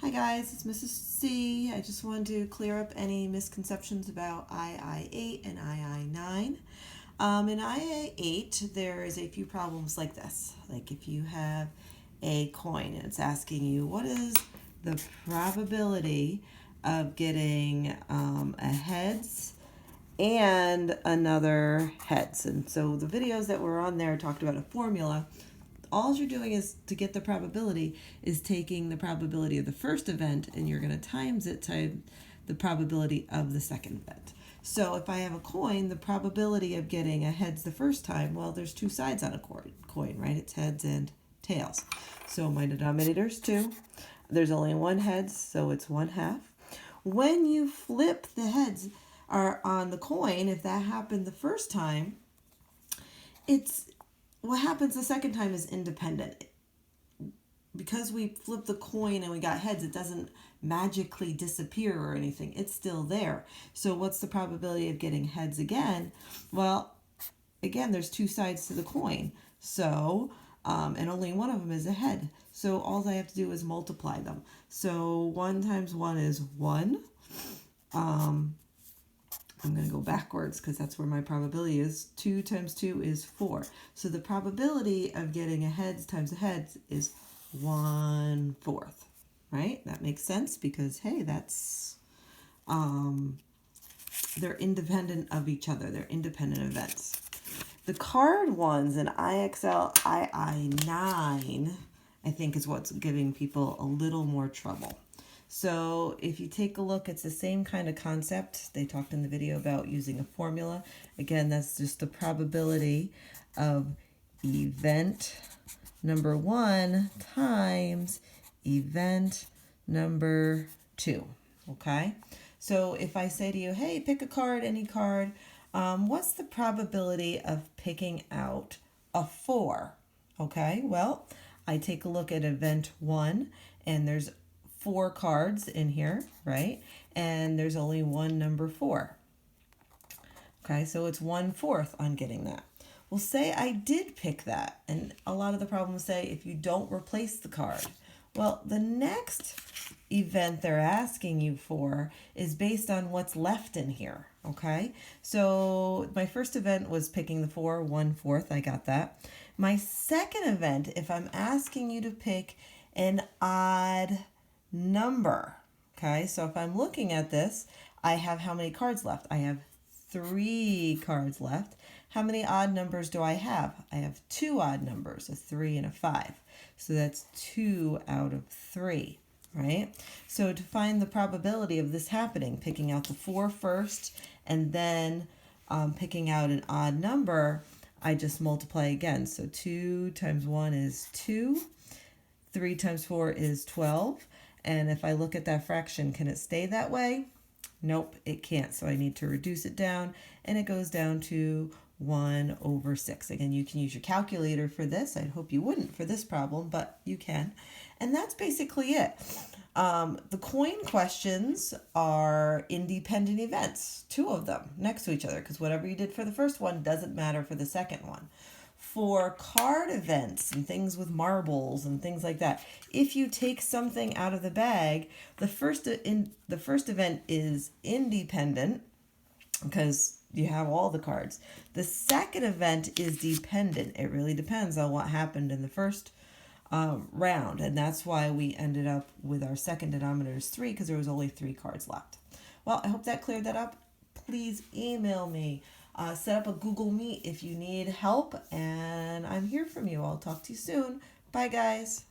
Hi guys, it's Mrs. C. I just wanted to clear up any misconceptions about ii8 and ii9. In ii8, there is a few problems like this. Like if you have a coin and it's asking you what is the probability of getting a heads and another heads. And so the videos that were on there talked about a formula. All you're doing is to get the probability is taking the probability of the first event and you're going to times it times the probability of the second event. So if I have a coin, the probability of getting a heads the first time, well, there's two sides on a coin, right? It's heads and tails. So my denominator is 2. There's only one heads, so it's 1/2. When you flip the heads are on the coin, if that happened the first time, what happens the second time is independent. Because we flipped the coin and we got heads, it doesn't magically disappear or anything. It's still there. So what's the probability of getting heads again? Well, again, there's two sides to the coin. So, and only one of them is a head. So all I have to do is multiply them. So 1 times 1 is 1. I'm going to go backwards because that's where my probability is. 2 times 2 is 4. So the probability of getting a heads times a heads is 1/4, right? That makes sense because, hey, that's, they're independent of each other. They're independent events. The card ones in IXL, ii9, I think is what's giving people a little more trouble. So if you take a look, it's the same kind of concept. They talked in the video about using a formula. Again, that's just the probability of event number 1 times event number 2. Okay? So if I say to you, hey, pick a card, any card, what's the probability of picking out a 4? Okay, well, I take a look at event 1, and there's 4 cards in here, right? And there's only one number 4. Okay, so it's 1/4 on getting that. Well, say I did pick that, and a lot of the problems say if you don't replace the card. Well, the next event they're asking you for is based on what's left in here, okay? So my first event was picking the 4, 1/4, I got that. My second event, if I'm asking you to pick an odd number, okay? So if I'm looking at this, I have how many cards left? I have 3 cards left. How many odd numbers do I have? I have 2 odd numbers, a 3 and a 5. So that's 2 out of 3, right? So to find the probability of this happening, picking out the 4 first and then picking out an odd number, I just multiply again. So 2 times 1 is 2. 3 times 4 is 12. And if I look at that fraction, can it stay that way? Nope, it can't. So I need to reduce it down, and it goes down to 1/6. Again, you can use your calculator for this. I hope you wouldn't for this problem, but you can. And that's basically it. The coin questions are independent events, 2 of them next to each other, because whatever you did for the first one doesn't matter for the second one. For card events and things with marbles and things like that, if you take something out of the bag, the first event is independent because you have all the cards. The second event is dependent. It really depends on what happened in the first round, and that's why we ended up with our second denominator is 3 because there was only 3 cards left. Well, I hope that cleared that up. Please email me. Set up a Google Meet if you need help, and I'm here from you. I'll talk to you soon. Bye, guys.